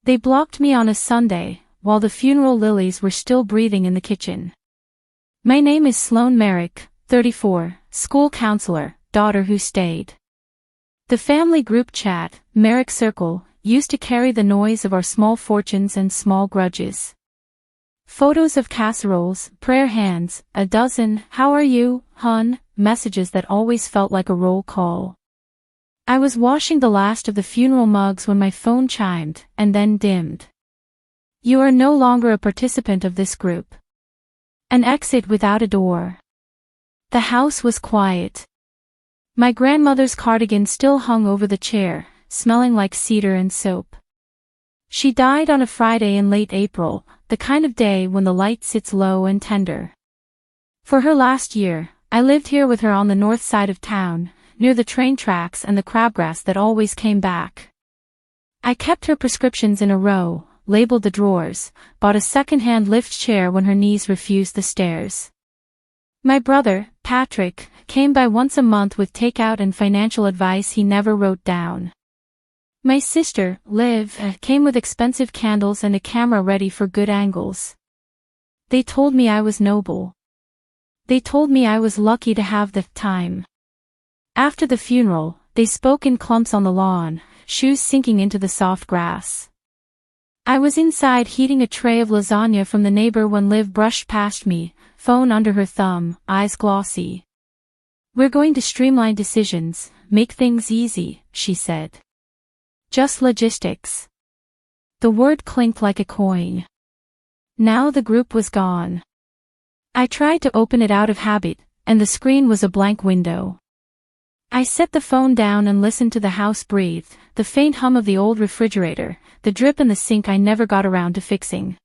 They blocked me on a Sunday, while the funeral lilies were still breathing in the kitchen. My name is Sloane Merrick, 34, school counselor, daughter who stayed. The family group chat, Merrick Circle, used to carry the noise of our small fortunes and small grudges. Photos of casseroles, prayer hands, a dozen, "How are you, hon?" messages that always felt like a roll call. I was washing the last of the funeral mugs when my phone chimed, and then dimmed. You are no longer a participant of this group. An exit without a door. The house was quiet. My grandmother's cardigan still hung over the chair, smelling like cedar and soap. She died on a Friday in late April, the kind of day when the light sits low and tender. For her last year, I lived here with her on the north side of town, near the train tracks and the crabgrass that always came back. I kept her prescriptions in a row, labeled the drawers, bought a second-hand lift chair when her knees refused the stairs. My brother, Patrick, came by once a month with takeout and financial advice he never wrote down. My sister, Liv, came with expensive candles and a camera ready for good angles. They told me I was noble. They told me I was lucky to have the time. After the funeral, they spoke in clumps on the lawn, shoes sinking into the soft grass. I was inside heating a tray of lasagna from the neighbor when Liv brushed past me, phone under her thumb, eyes glossy. We're going to streamline decisions, make things easy, she said. Just logistics. The word clinked like a coin. Now the group was gone. I tried to open it out of habit, and the screen was a blank window. I set the phone down and listened to the house breathe, the faint hum of the old refrigerator, the drip in the sink I never got around to fixing.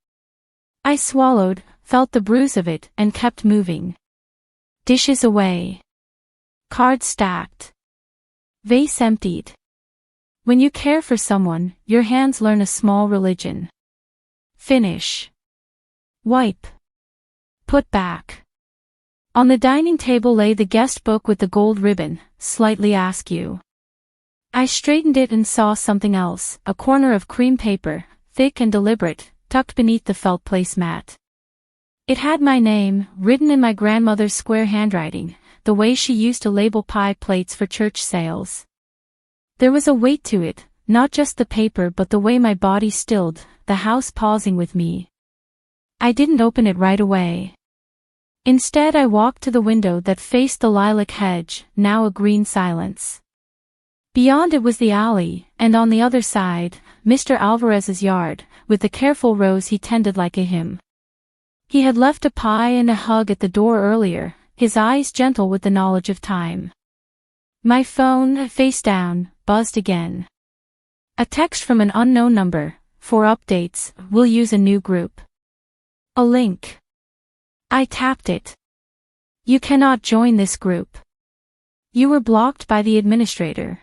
I swallowed, felt the bruise of it, and kept moving. Dishes away. Cards stacked. Vase emptied. When you care for someone, your hands learn a small religion. Finish. Wipe. Put back. On the dining table lay the guest book with the gold ribbon, slightly askew. I straightened it and saw something else, a corner of cream paper, thick and deliberate, tucked beneath the felt placemat. It had my name, written in my grandmother's square handwriting, the way she used to label pie plates for church sales. There was a weight to it, not just the paper but the way my body stilled, the house pausing with me. I didn't open it right away. Instead I walked to the window that faced the lilac hedge, now a green silence. Beyond it was the alley, and on the other side, Mr. Alvarez's yard, with the careful rows he tended like a hymn. He had left a pie and a hug at the door earlier, his eyes gentle with the knowledge of time. My phone, face down, buzzed again. A text from an unknown number. For updates, we'll use a new group. A link. I tapped it. You cannot join this group. You were blocked by the administrator.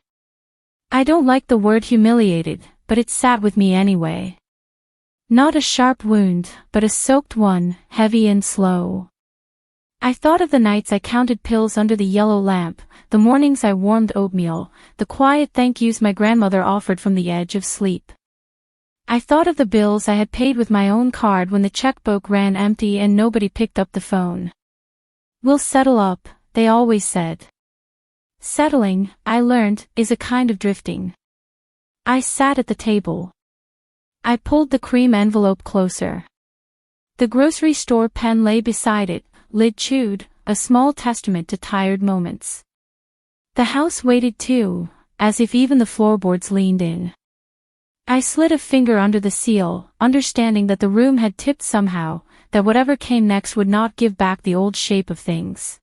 I don't like the word humiliated, but it sat with me anyway. Not a sharp wound, but a soaked one, heavy and slow. I thought of the nights I counted pills under the yellow lamp, the mornings I warmed oatmeal, the quiet thank yous my grandmother offered from the edge of sleep. I thought of the bills I had paid with my own card when the checkbook ran empty and nobody picked up the phone. We'll settle up, they always said. Settling, I learned, is a kind of drifting. I sat at the table. I pulled the cream envelope closer. The grocery store pen lay beside it, lid chewed, a small testament to tired moments. The house waited too, as if even the floorboards leaned in. I slid a finger under the seal, understanding that the room had tipped somehow, that whatever came next would not give back the old shape of things.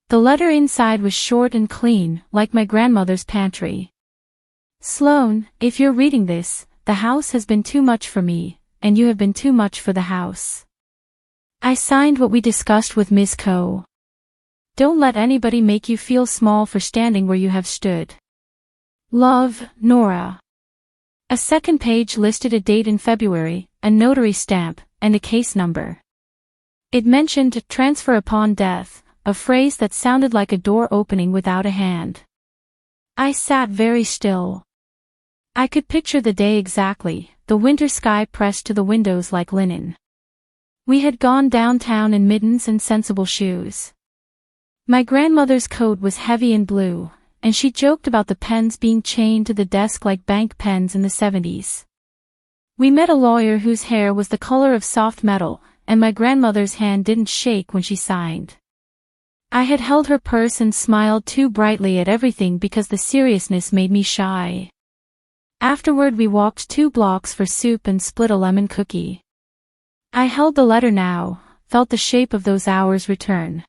The letter inside was short and clean, like my grandmother's pantry. Sloane, if you're reading this, the house has been too much for me, and you have been too much for the house. I signed what we discussed with Ms. Coe. Don't let anybody make you feel small for standing where you have stood. Love, Nora. A second page listed a date in February, a notary stamp, and a case number. It mentioned transfer upon death, a phrase that sounded like a door opening without a hand. I sat very still. I could picture the day exactly, the winter sky pressed to the windows like linen. We had gone downtown in mittens and sensible shoes. My grandmother's coat was heavy and blue, and she joked about the pens being chained to the desk like bank pens in the 70s. We met a lawyer whose hair was the color of soft metal, and my grandmother's hand didn't shake when she signed. I had held her purse and smiled too brightly at everything because the seriousness made me shy. Afterward we walked 2 blocks for soup and split a lemon cookie. I held the letter now, felt the shape of those hours return.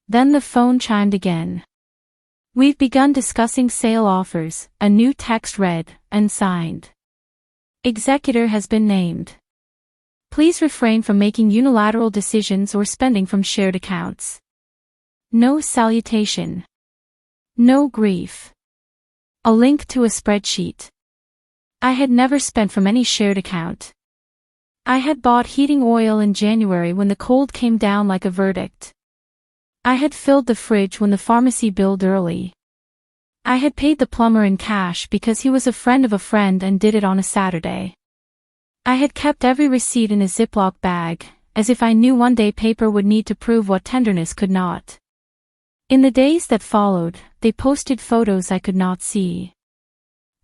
Then the phone chimed again. We've begun discussing sale offers, a new text read, and signed. Executor has been named. Please refrain from making unilateral decisions or spending from shared accounts. No salutation. No grief. A link to a spreadsheet. I had never spent from any shared account. I had bought heating oil in January when the cold came down like a verdict. I had filled the fridge when the pharmacy billed early. I had paid the plumber in cash because he was a friend of a friend and did it on a Saturday. I had kept every receipt in a Ziploc bag, as if I knew one day paper would need to prove what tenderness could not. In the days that followed, they posted photos I could not see.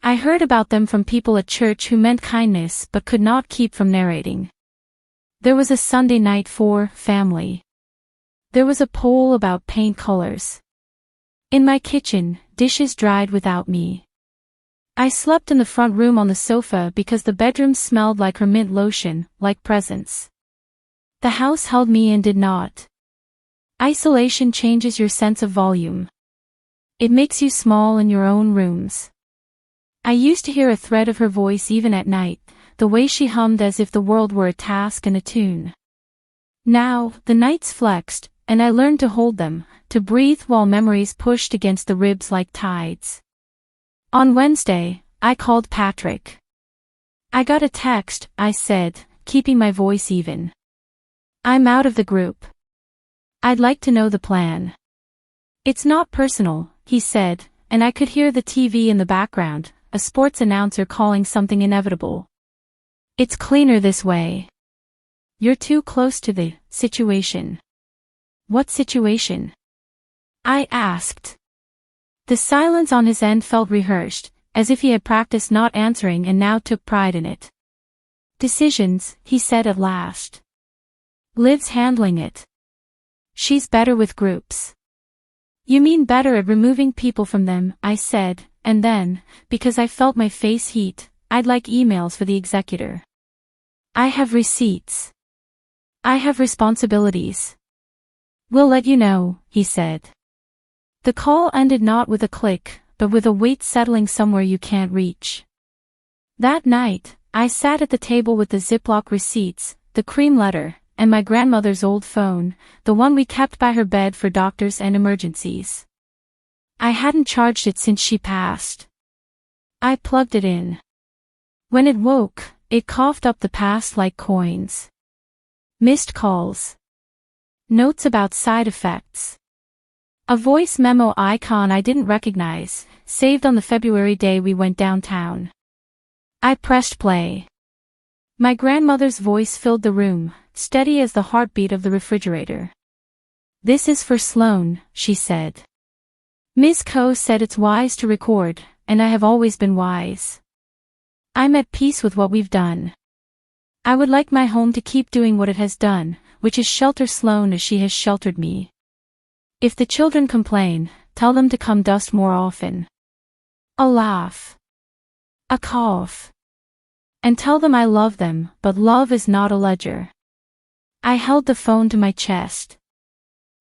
I heard about them from people at church who meant kindness but could not keep from narrating. There was a Sunday night for family. There was a poll about paint colors. In my kitchen, dishes dried without me. I slept in the front room on the sofa because the bedroom smelled like her mint lotion, like presents. The house held me and did not. Isolation changes your sense of volume. It makes you small in your own rooms. I used to hear a thread of her voice even at night, the way she hummed as if the world were a task and a tune. Now, the nights flexed, and I learned to hold them, to breathe while memories pushed against the ribs like tides. On Wednesday, I called Patrick. I got a text, I said, keeping my voice even. I'm out of the group. I'd like to know the plan. It's not personal, he said, and I could hear the TV in the background, a sports announcer calling something inevitable. It's cleaner this way. You're too close to the situation. What situation? I asked. The silence on his end felt rehearsed, as if he had practiced not answering and now took pride in it. Decisions, he said at last. Liv's handling it. She's better with groups. You mean better at removing people from them, I said, and then, because I felt my face heat, I'd like emails for the executor. I have receipts. I have responsibilities. We'll let you know, he said. The call ended not with a click, but with a weight settling somewhere you can't reach. That night, I sat at the table with the Ziploc receipts, the cream letter, and my grandmother's old phone, the one we kept by her bed for doctors and emergencies. I hadn't charged it since she passed. I plugged it in. When it woke, it coughed up the past like coins. Missed calls. Notes about side effects. A voice memo icon I didn't recognize, saved on the February day we went downtown. I pressed play. My grandmother's voice filled the room, steady as the heartbeat of the refrigerator. This is for Sloane, she said. Ms. Coe said it's wise to record, and I have always been wise. I'm at peace with what we've done. I would like my home to keep doing what it has done, which is shelter Sloane as she has sheltered me. If the children complain, tell them to come dust more often. A laugh. A cough. And tell them I love them, but love is not a ledger. I held the phone to my chest.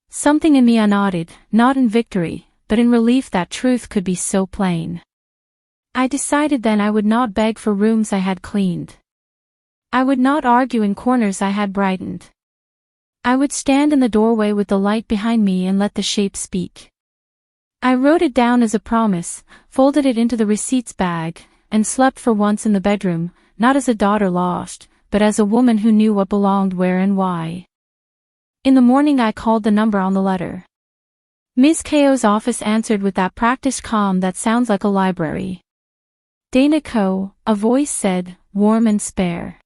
Something in me nodded, not in victory, but in relief that truth could be so plain. I decided then I would not beg for rooms I had cleaned. I would not argue in corners I had brightened. I would stand in the doorway with the light behind me and let the shape speak. I wrote it down as a promise, folded it into the receipts bag, and slept for once in the bedroom, not as a daughter lost, but as a woman who knew what belonged where and why. In the morning I called the number on the letter. Ms. Coe's office answered with that practiced calm that sounds like a library. Dana Coe, a voice said, warm and spare.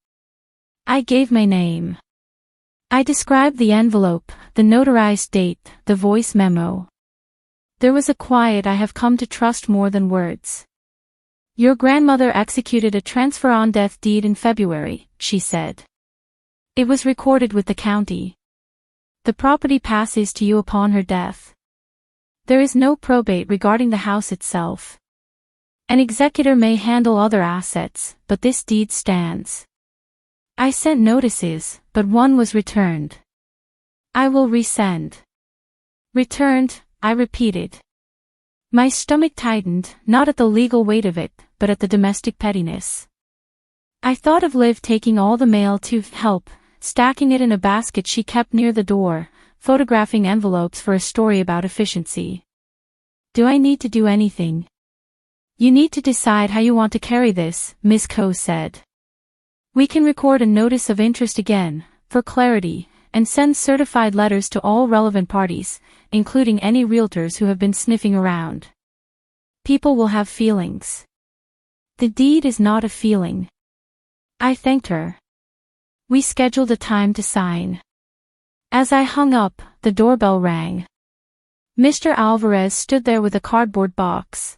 I gave my name. I described the envelope, the notarized date, the voice memo. There was a quiet I have come to trust more than words. Your grandmother executed a transfer on death deed in February, she said. It was recorded with the county. The property passes to you upon her death. There is no probate regarding the house itself. An executor may handle other assets, but this deed stands. I sent notices, but one was returned. I will resend. Returned, I repeated. My stomach tightened, not at the legal weight of it, but at the domestic pettiness. I thought of Liv taking all the mail to help, stacking it in a basket she kept near the door, photographing envelopes for a story about efficiency. Do I need to do anything? You need to decide how you want to carry this, Ms. Coe said. We can record a notice of interest again, for clarity, and send certified letters to all relevant parties, including any realtors who have been sniffing around. People will have feelings. The deed is not a feeling. I thanked her. We scheduled a time to sign. As I hung up, the doorbell rang. Mr. Alvarez stood there with a cardboard box.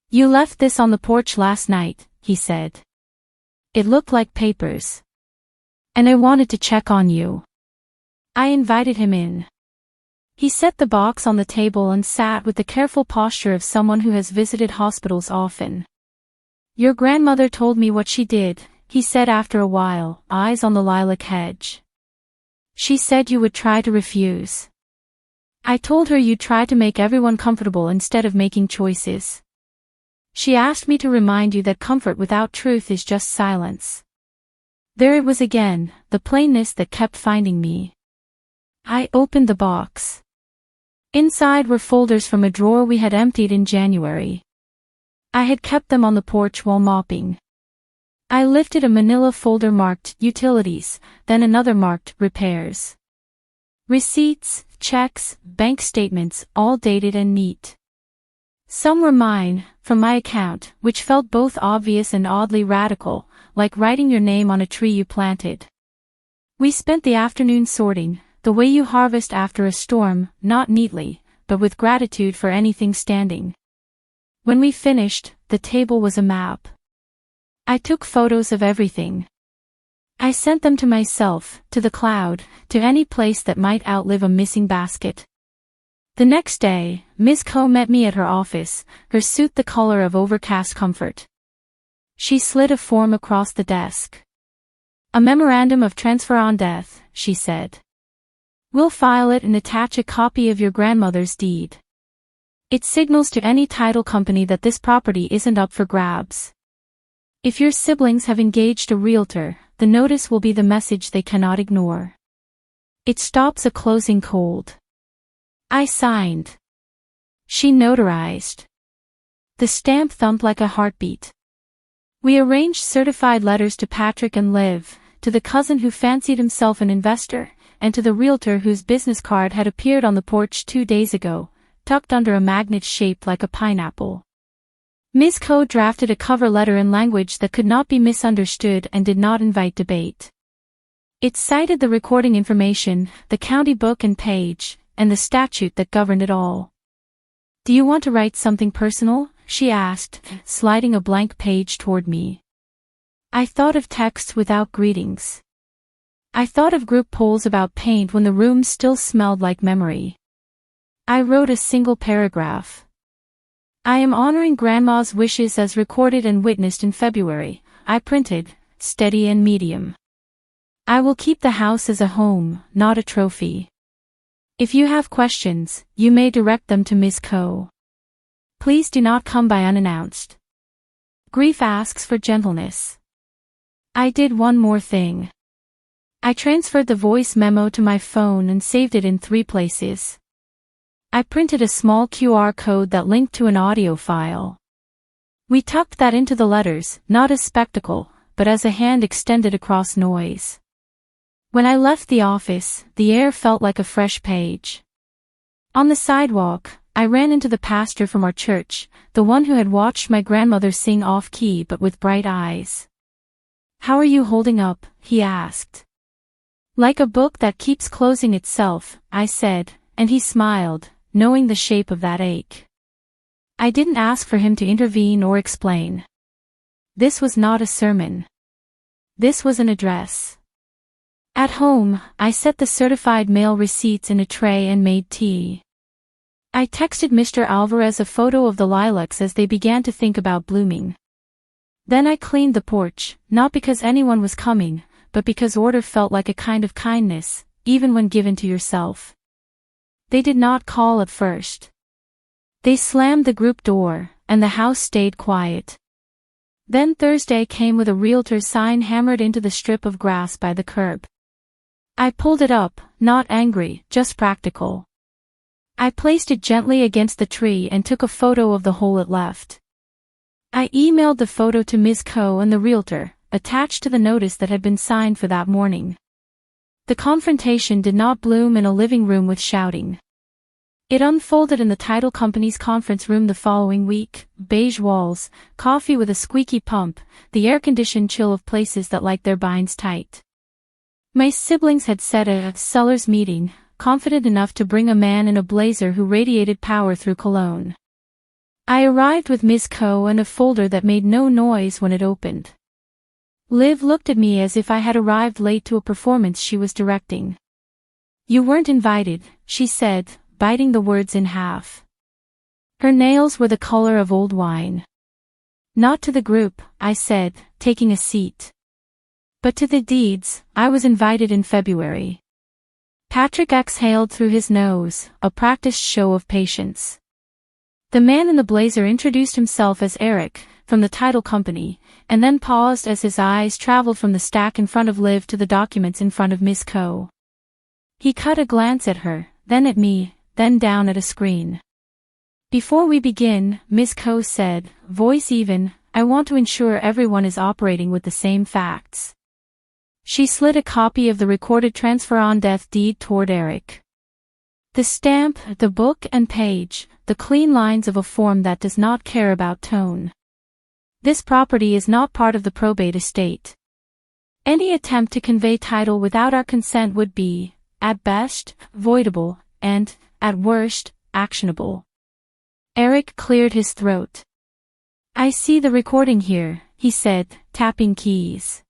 You left this on the porch last night, he said. It looked like papers. And I wanted to check on you. I invited him in. He set the box on the table and sat with the careful posture of someone who has visited hospitals often. Your grandmother told me what she did, he said after a while, eyes on the lilac hedge. She said you would try to refuse. I told her you'd try to make everyone comfortable instead of making choices. She asked me to remind you that comfort without truth is just silence. There it was again, the plainness that kept finding me. I opened the box. Inside were folders from a drawer we had emptied in January. I had kept them on the porch while mopping. I lifted a manila folder marked Utilities, then another marked Repairs. Receipts, checks, bank statements, all dated and neat. Some were mine, from my account, which felt both obvious and oddly radical, like writing your name on a tree you planted. We spent the afternoon sorting, the way you harvest after a storm, not neatly, but with gratitude for anything standing. When we finished, the table was a map. I took photos of everything. I sent them to myself, to the cloud, to any place that might outlive a missing basket. The next day, Ms. Coe met me at her office, her suit the color of overcast comfort. She slid a form across the desk. A memorandum of transfer on death, she said. We'll file it and attach a copy of your grandmother's deed. It signals to any title company that this property isn't up for grabs. If your siblings have engaged a realtor, the notice will be the message they cannot ignore. It stops a closing cold. I signed. She notarized. The stamp thumped like a heartbeat. We arranged certified letters to Patrick and Liv, to the cousin who fancied himself an investor, and to the realtor whose business card had appeared on the porch 2 days ago, tucked under a magnet shaped like a pineapple. Ms. Coe drafted a cover letter in language that could not be misunderstood and did not invite debate. It cited the recording information, the county book and page, and the statute that governed it all. Do you want to write something personal? She asked, sliding a blank page toward me. I thought of texts without greetings. I thought of group polls about paint when the room still smelled like memory. I wrote a single paragraph. I am honoring Grandma's wishes as recorded and witnessed in February, I printed, steady and medium. I will keep the house as a home, not a trophy. If you have questions, you may direct them to Ms. Coe. Please do not come by unannounced. Grief asks for gentleness. I did one more thing. I transferred the voice memo to my phone and saved it in 3 places. I printed a small QR code that linked to an audio file. We tucked that into the letters, not as spectacle, but as a hand extended across noise. When I left the office, the air felt like a fresh page. On the sidewalk, I ran into the pastor from our church, the one who had watched my grandmother sing off-key but with bright eyes. "How are you holding up?" he asked. "Like a book that keeps closing itself," I said, and he smiled, knowing the shape of that ache. I didn't ask for him to intervene or explain. This was not a sermon. This was an address. At home, I set the certified mail receipts in a tray and made tea. I texted Mr. Alvarez a photo of the lilacs as they began to think about blooming. Then I cleaned the porch, not because anyone was coming, but because order felt like a kind of kindness, even when given to yourself. They did not call at first. They slammed the group door, and the house stayed quiet. Then Thursday came with a realtor's sign hammered into the strip of grass by the curb. I pulled it up, not angry, just practical. I placed it gently against the tree and took a photo of the hole it left. I emailed the photo to Ms. Coe and the realtor, attached to the notice that had been signed for that morning. The confrontation did not bloom in a living room with shouting. It unfolded in the title company's conference room the following week: beige walls, coffee with a squeaky pump, the air-conditioned chill of places that like their binds tight. My siblings had set a sellers meeting, confident enough to bring a man in a blazer who radiated power through cologne. I arrived with Ms. Coe and a folder that made no noise when it opened. Liv looked at me as if I had arrived late to a performance she was directing. "You weren't invited," she said, biting the words in half. Her nails were the color of old wine. "Not to the group," I said, taking a seat. "But to the deeds. I was invited in February." Patrick exhaled through his nose, a practiced show of patience. The man in the blazer introduced himself as Eric, from the title company, and then paused as his eyes traveled from the stack in front of Liv to the documents in front of Ms. Coe. He cut a glance at her, then at me, then down at a screen. "Before we begin," Ms. Coe said, voice even, "I want to ensure everyone is operating with the same facts." She slid a copy of the recorded transfer on death deed toward Eric. The stamp, the book and page, the clean lines of a form that does not care about tone. "This property is not part of the probate estate. Any attempt to convey title without our consent would be, at best, voidable, and, at worst, actionable." Eric cleared his throat. "I see the recording here," he said, tapping keys.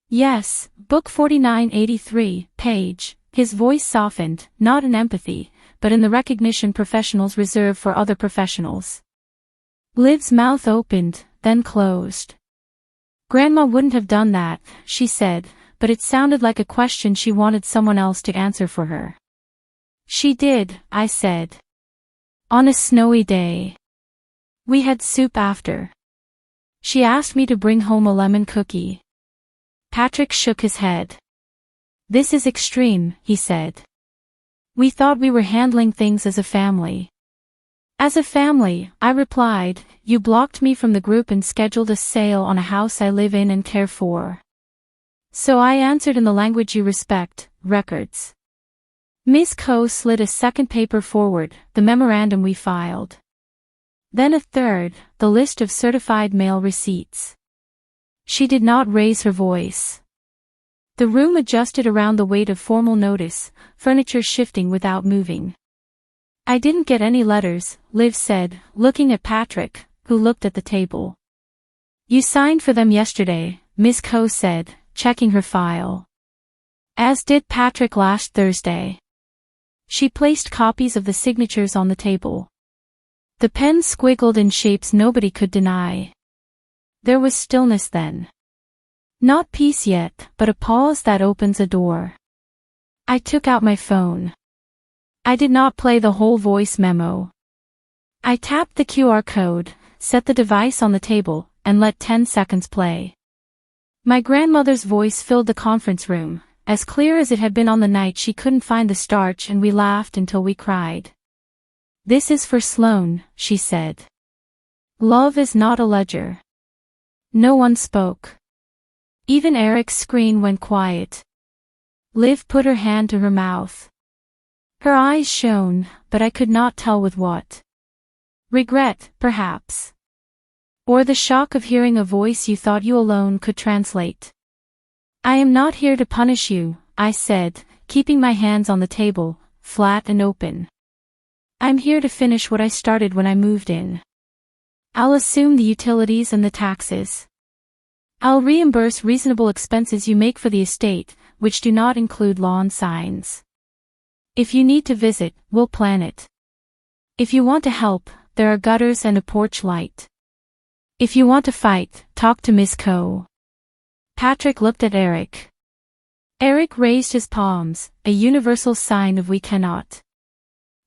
"Yes, book 4983, page." His voice softened, not in empathy, but in the recognition professionals reserve for other professionals. Liv's mouth opened, then closed. "Grandma wouldn't have done that," she said, but it sounded like a question she wanted someone else to answer for her. "She did," I said. "On a snowy day. We had soup after. She asked me to bring home a lemon cookie." Patrick shook his head. "This is extreme," he said. "We thought we were handling things as a family." "As a family," I replied, "you blocked me from the group and scheduled a sale on a house I live in and care for." So I answered in the language you respect, records. Ms. Coe slid a second paper forward, the memorandum we filed. Then a third, the list of certified mail receipts. She did not raise her voice. The room adjusted around the weight of formal notice, furniture shifting without moving. "I didn't get any letters," Liv said, looking at Patrick, who looked at the table. "You signed for them yesterday," Ms. Coe said, checking her file. "As did Patrick last Thursday." She placed copies of the signatures on the table. The pen squiggled in shapes nobody could deny. There was stillness then. Not peace yet, but a pause that opens a door. I took out my phone. I did not play the whole voice memo. I tapped the QR code, set the device on the table, and let 10 seconds play. My grandmother's voice filled the conference room, as clear as it had been on the night she couldn't find the starch, and we laughed until we cried. "This is for Sloane," she said. "Love is not a ledger." No one spoke. Even Eric's screen went quiet. Liv put her hand to her mouth. Her eyes shone, but I could not tell with what. Regret, perhaps. Or the shock of hearing a voice you thought you alone could translate. I am not here to punish you, I said, keeping my hands on the table, flat and open. I'm here to finish what I started when I moved in. I'll assume the utilities and the taxes. I'll reimburse reasonable expenses you make for the estate, which do not include lawn signs. If you need to visit, we'll plan it. If you want to help, there are gutters and a porch light. If you want to fight, talk to Miss Coe. Patrick looked at Eric. Eric raised his palms, a universal sign of we cannot.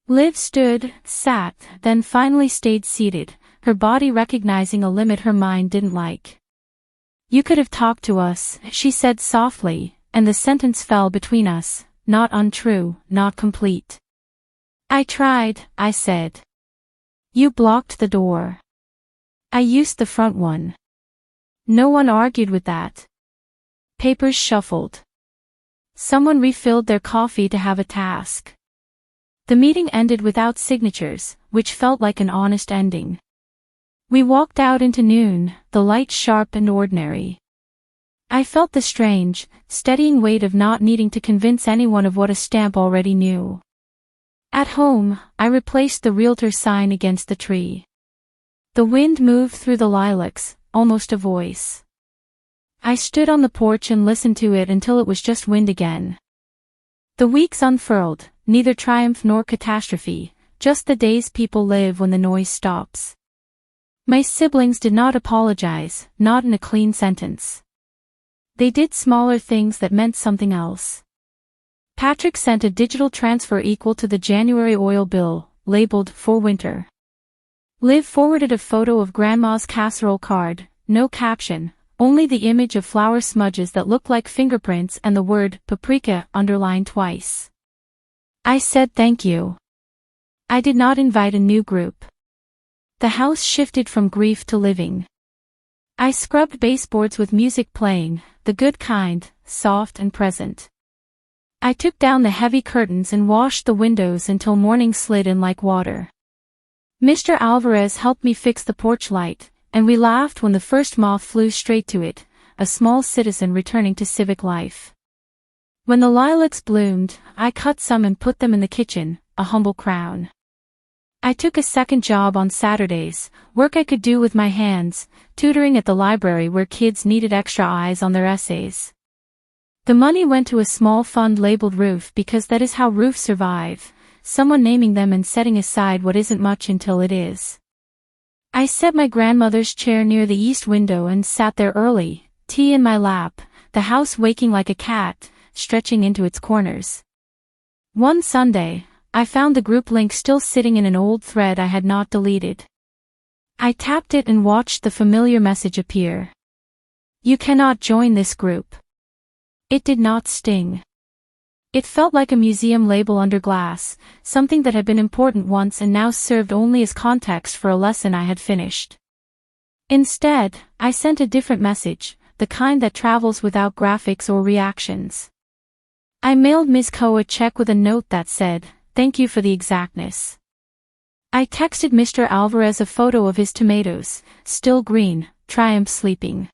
Liv stood, sat, then finally stayed seated, her body recognizing a limit her mind didn't like. You could have talked to us, she said softly, and the sentence fell between us, not untrue, not complete. I tried, I said. You blocked the door. I used the front one. No one argued with that. Papers shuffled. Someone refilled their coffee to have a task. The meeting ended without signatures, which felt like an honest ending. We walked out into noon, the light sharp and ordinary. I felt the strange, steadying weight of not needing to convince anyone of what a stamp already knew. At home, I replaced the realtor sign against the tree. The wind moved through the lilacs, almost a voice. I stood on the porch and listened to it until it was just wind again. The weeks unfurled, neither triumph nor catastrophe, just the days people live when the noise stops. My siblings did not apologize, not in a clean sentence. They did smaller things that meant something else. Patrick sent a digital transfer equal to the January oil bill, labeled for winter. Liv forwarded a photo of Grandma's casserole card, no caption, only the image of flour smudges that looked like fingerprints and the word paprika underlined twice. I said thank you. I did not invite a new group. The house shifted from grief to living. I scrubbed baseboards with music playing, the good kind, soft and present. I took down the heavy curtains and washed the windows until morning slid in like water. Mr. Alvarez helped me fix the porch light, and we laughed when the first moth flew straight to it, a small citizen returning to civic life. When the lilacs bloomed, I cut some and put them in the kitchen, a humble crown. I took a second job on Saturdays, work I could do with my hands, tutoring at the library where kids needed extra eyes on their essays. The money went to a small fund labeled Roof because that is how roofs survive, someone naming them and setting aside what isn't much until it is. I set my grandmother's chair near the east window and sat there early, tea in my lap, the house waking like a cat, stretching into its corners. One Sunday, I found the group link still sitting in an old thread I had not deleted. I tapped it and watched the familiar message appear. You cannot join this group. It did not sting. It felt like a museum label under glass, something that had been important once and now served only as context for a lesson I had finished. Instead, I sent a different message, the kind that travels without graphics or reactions. I mailed Ms. Coe a check with a note that said, "Thank you for the exactness." I texted Mr. Alvarez a photo of his tomatoes, still green, triumph sleeping.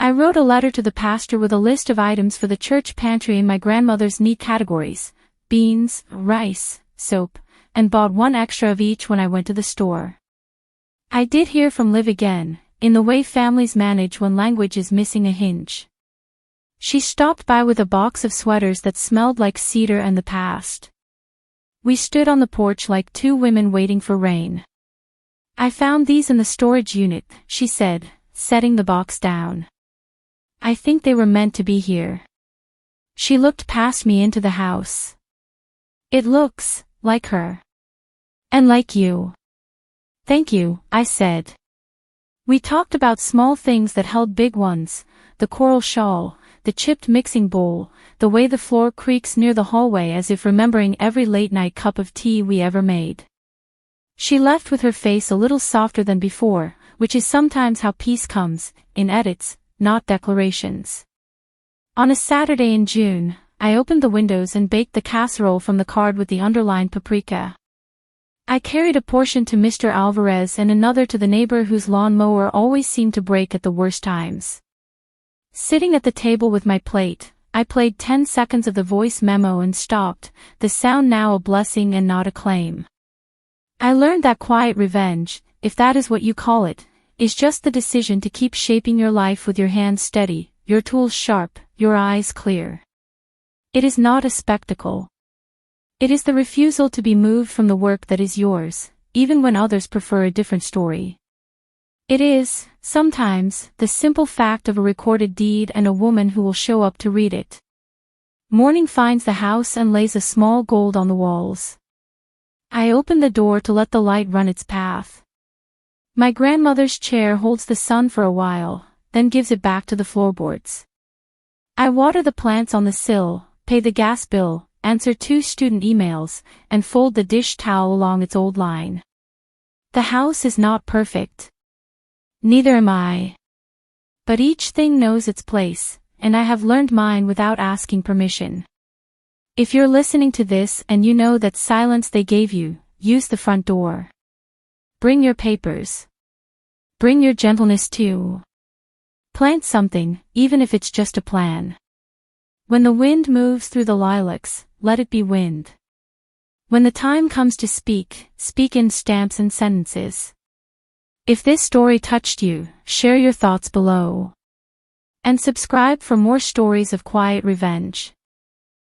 I wrote a letter to the pastor with a list of items for the church pantry in my grandmother's neat categories, beans, rice, soap, and bought one extra of each when I went to the store. I did hear from Liv again, in the way families manage when language is missing a hinge. She stopped by with a box of sweaters that smelled like cedar and the past. We stood on the porch like two women waiting for rain. I found these in the storage unit, she said, setting the box down. I think they were meant to be here. She looked past me into the house. It looks like her. And like you. Thank you, I said. We talked about small things that held big ones, the coral shawl, the chipped mixing bowl, the way the floor creaks near the hallway as if remembering every late-night cup of tea we ever made. She left with her face a little softer than before, which is sometimes how peace comes, in edits, not declarations. On a Saturday in June, I opened the windows and baked the casserole from the card with the underlined paprika. I carried a portion to Mr. Alvarez and another to the neighbor whose lawn mower always seemed to break at the worst times. Sitting at the table with my plate, I played 10 seconds of the voice memo and stopped, the sound now a blessing and not a claim. I learned that quiet revenge, if that is what you call it, is just the decision to keep shaping your life with your hands steady, your tools sharp, your eyes clear. It is not a spectacle. It is the refusal to be moved from the work that is yours, even when others prefer a different story. It is, sometimes, the simple fact of a recorded deed and a woman who will show up to read it. Morning finds the house and lays a small gold on the walls. I open the door to let the light run its path. My grandmother's chair holds the sun for a while, then gives it back to the floorboards. I water the plants on the sill, pay the gas bill, answer 2 student emails, and fold the dish towel along its old line. The house is not perfect. Neither am I. But each thing knows its place, and I have learned mine without asking permission. If you're listening to this and you know that silence they gave you, use the front door. Bring your papers. Bring your gentleness too. Plant something, even if it's just a plan. When the wind moves through the lilacs, let it be wind. When the time comes to speak, speak in stamps and sentences. If this story touched you, share your thoughts below. And subscribe for more stories of quiet revenge.